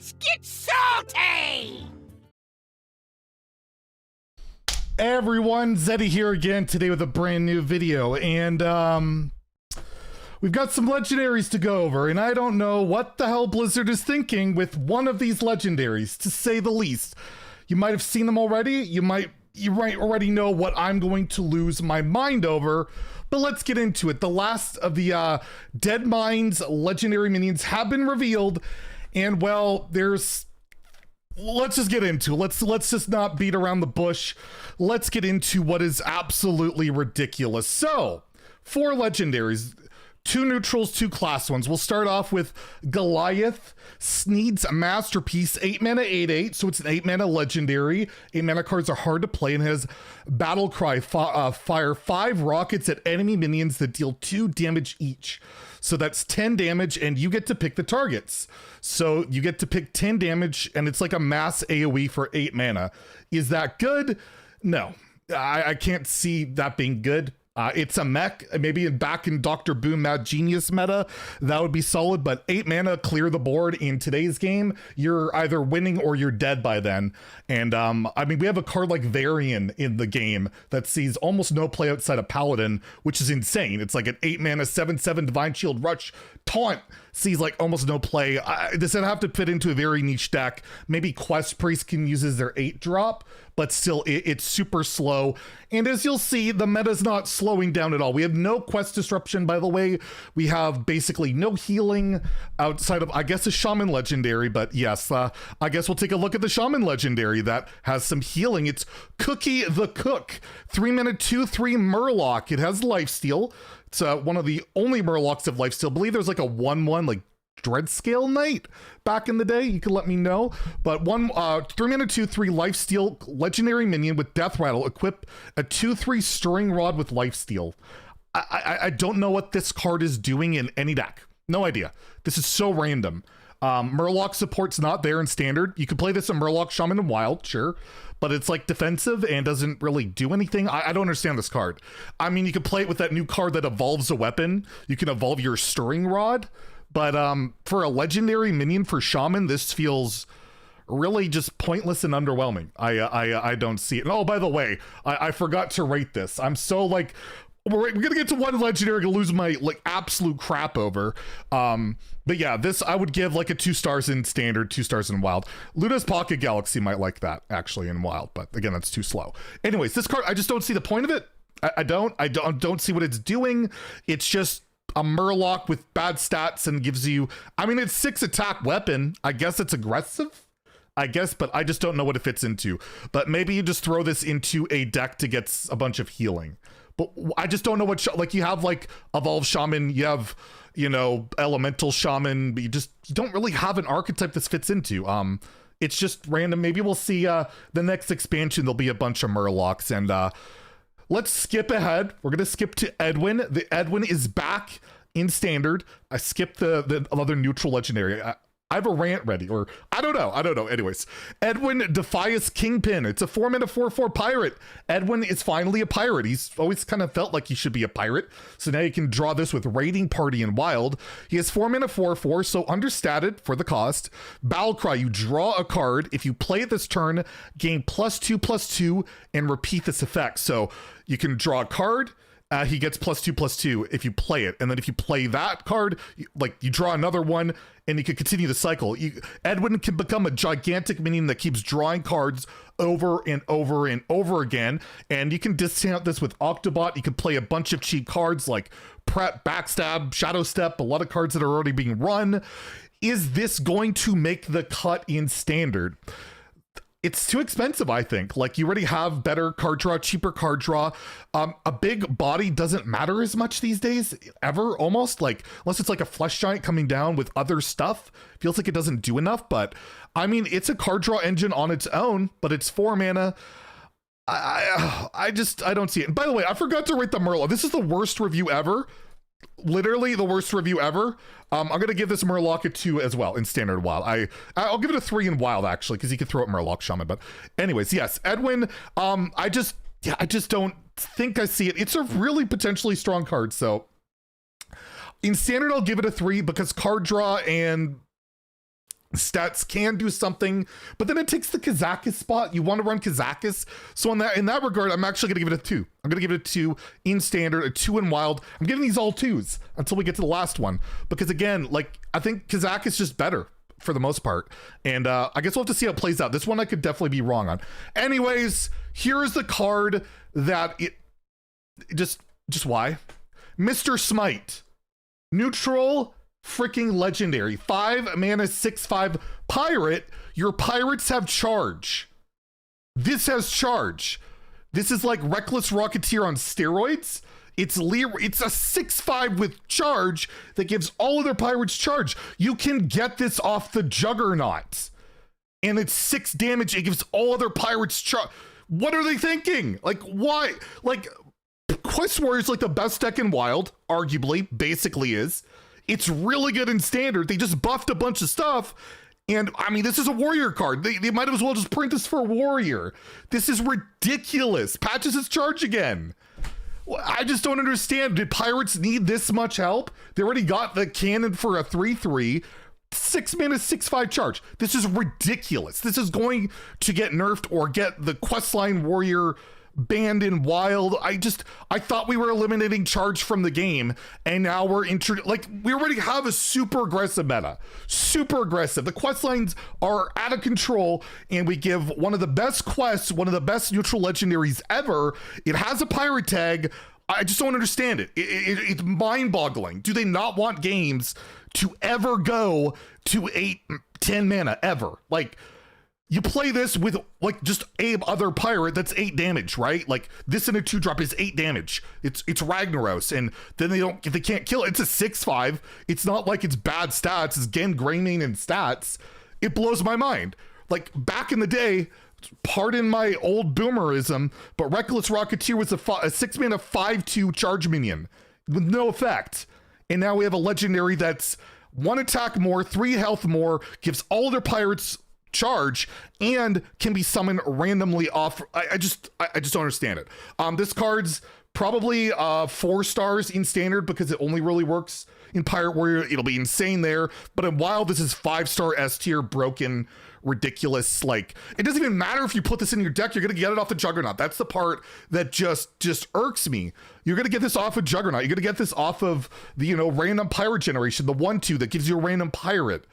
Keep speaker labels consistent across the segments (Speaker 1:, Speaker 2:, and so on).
Speaker 1: Let's get salty!
Speaker 2: Hey everyone, Zeddy here again today with a brand new video, and we've got some legendaries to go over, and I don't know what the hell Blizzard is thinking with one of these legendaries, to say the least. You might have seen them already, you might already know what I'm going to lose my mind over, but let's get into it. The last of the Dead Minds legendary minions have been revealed, and well, let's just get into it. Let's just not beat around the bush. Let's get into what is absolutely ridiculous. So, 4 legendaries, 2 neutrals, 2 class ones. We'll start off with Goliath, Sneed's Masterpiece, 8 mana, 8/8, so it's an 8 mana legendary. 8 mana cards are hard to play and has Battle Cry, fire 5 rockets at enemy minions that deal 2 damage each. So that's 10 damage, and you get to pick the targets. So you get to pick 10 damage, and it's like a mass AoE for 8 mana. Is that good? No, I can't see that being good. It's a mech, maybe back in Dr. Boom Mad Genius meta, that would be solid, but 8 mana, clear the board in today's game, you're either winning or you're dead by then. And I mean, we have a card like Varian in the game that sees almost no play outside of Paladin, which is insane. It's like an 8 mana, 7/7 Divine Shield Rush taunt, sees like almost no play. This would have to fit into a very niche deck. Maybe Quest Priest can use as their 8 drop, but still it's super slow. And as you'll see, the meta's not slowing down at all. We have no quest disruption, by the way. We have basically no healing outside of, I guess, a Shaman legendary, but yes, I guess we'll take a look at the Shaman legendary that has some healing. It's Cookie the Cook, 3 mana, 2/3 Murloc. It has lifesteal. It's one of the only Murlocs of lifesteal. I believe there's like a 1/1 like Dreadscale Knight back in the day. You can let me know. But 3 mana, 2/3 lifesteal legendary minion with Death Rattle. Equip a 2/3 Stirring Rod with lifesteal. I don't know what this card is doing in any deck. No idea. This is so random. Murloc support's not there in standard. You could play this in Murloc, Shaman, and Wild, sure, but it's like defensive and doesn't really do anything. I don't understand this card. I mean, you could play it with that new card that evolves a weapon. You can evolve your Stirring Rod, but for a legendary minion for Shaman, this feels really just pointless and underwhelming. I don't see it. And oh, by the way, I forgot to rate this. I'm so like, we're gonna get to one legendary, gonna lose my like absolute crap over. But yeah, this I would give like a 2 stars in standard, 2 stars in wild. Luna's Pocket Galaxy might like that actually in wild, but again, that's too slow. Anyways, this card, I just don't see the point of it. I don't see what it's doing. It's just a Murloc with bad stats and gives you, I mean, it's 6 attack weapon. I guess it's aggressive, I guess, but I just don't know what it fits into. But maybe you just throw this into a deck to get a bunch of healing. But I just don't know what, like you have like Evolve Shaman, you have, you know, Elemental Shaman, but you don't really have an archetype this fits into. It's just random. Maybe we'll see the next expansion, there'll be a bunch of Murlocs. And let's skip ahead. We're gonna skip to Edwin. The Edwin is back in standard. I skipped the other neutral legendary. I have a rant ready, or I don't know. Anyways, Edwin Defias Kingpin. It's a 4 mana, 4/4 pirate. Edwin is finally a pirate. He's always kind of felt like he should be a pirate. So now you can draw this with Raiding Party and Wild. He has 4 mana, 4/4, so understated for the cost. Battle Cry, you draw a card. If you play it this turn, gain +2/+2 and repeat this effect. So you can draw a card. He gets +2/+2 if you play it. And then if you play that card, you draw another one and you can continue the cycle. Edwin can become a gigantic minion that keeps drawing cards over and over and over again. And you can discount this with Octobot. You can play a bunch of cheap cards like Prep, Backstab, Shadow Step, a lot of cards that are already being run. Is this going to make the cut in standard? It's too expensive, I think. Like, you already have better card draw, cheaper card draw. A big body doesn't matter as much these days, ever, almost. Like, unless it's like a Flesh Giant coming down with other stuff. Feels like it doesn't do enough, but I mean, it's a card draw engine on its own, but it's 4 mana. I don't see it. And by the way, I forgot to rate the Murloc. This is the worst review ever. Literally the worst review ever. I'm gonna give this Murloc a 2 as well in standard wild. I'll give it a 3 in wild actually, because you can throw it Murloc Shaman. But anyways, yes, Edwin. I just don't think I see it. It's a really potentially strong card. So in standard, I'll give it a 3 because card draw and Stats can do something, but then it takes the Kazakus spot. You want to run Kazakus. So in that regard, I'm actually going to give it a 2. I'm going to give it a 2 in standard, a 2 in wild. I'm giving these all 2s until we get to the last one. Because again, like, I think Kazakus is just better for the most part. And I guess we'll have to see how it plays out. This one I could definitely be wrong on. Anyways, here is the card that just why? Mr. Smite. Neutral, freaking legendary. 5 mana, 6/5 pirate. Your pirates have charge. This has charge. This is like Reckless Rocketeer on steroids. It's a 6/5 with charge that gives all of their pirates charge. You can get this off the Juggernaut. And it's 6 damage. It gives all other pirates charge. What are they thinking? Like, why? Like, Quest Warrior is like the best deck in Wild, arguably, basically is. It's really good in Standard. They just buffed a bunch of stuff. And I mean, this is a Warrior card. They might as well just print this for Warrior. This is ridiculous. Patches his charge again. I just don't understand. Did Pirates need this much help? They already got the cannon for a 3/3. 6 mana, 6/5 charge. This is ridiculous. This is going to get nerfed or get the questline Warrior banned in Wild. I thought we were eliminating charge from the game, and now we're like, we already have a super aggressive meta. Super aggressive. The quest lines are out of control, and we give one of the best quests, one of the best neutral legendaries ever. It has a pirate tag. I just don't understand it. It's mind-boggling. Do they not want games to ever go to 8-10 mana ever? Like, you play this with like just a other pirate that's 8 damage, right? Like this in a 2-drop is 8 damage. It's Ragnaros, and then they can't kill it. It's a 6/5. It's not like it's bad stats. It's again Greymane and stats. It blows my mind. Like back in the day, pardon my old boomerism, but Reckless Rocketeer was a 6 mana 5/2 charge minion with no effect. And now we have a legendary that's 1 attack more, 3 health more, gives all their pirates charge, and can be summoned randomly off. I just don't understand it. This card's probably 4 stars in standard because it only really works in Pirate Warrior. It'll be insane there, but in Wild this is 5-star S tier, broken, ridiculous. Like, it doesn't even matter if you put this in your deck, you're gonna get it off the Juggernaut. That's the part that just irks me. You're gonna get this off of Juggernaut. You're gonna get this off of the random pirate generation, the 1/2 that gives you a random pirate.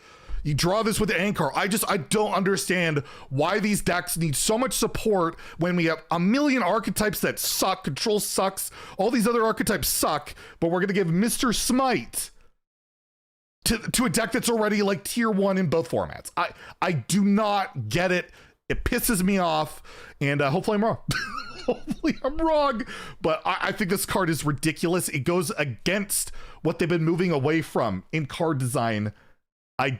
Speaker 2: You draw this with the Anchor. I don't understand why these decks need so much support when we have a million archetypes that suck. Control sucks. All these other archetypes suck, but we're going to give Mr. Smite to a deck that's already like tier 1 in both formats. I do not get it. It pisses me off, and hopefully I'm wrong. Hopefully I'm wrong, but I think this card is ridiculous. It goes against what they've been moving away from in card design. I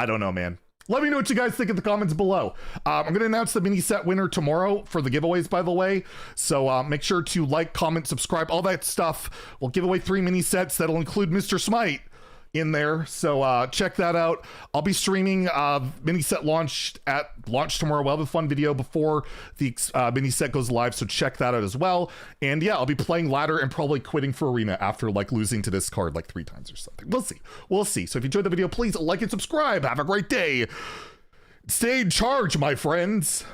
Speaker 2: don't know, man. Let me know what you guys think in the comments below. I'm going to announce the mini set winner tomorrow for the giveaways, by the way. So make sure to like, comment, subscribe, all that stuff. We'll give away 3 mini sets that'll include Mr. Smite in there. So check that out. I'll be streaming mini set launch tomorrow. We'll have a fun video before the mini set goes live, so check that out as well. And yeah, I'll be playing ladder and probably quitting for arena after like losing to this card like 3 times or something. We'll see. So if you enjoyed the video, please like and subscribe. Have a great day. Stay in charge, my friends.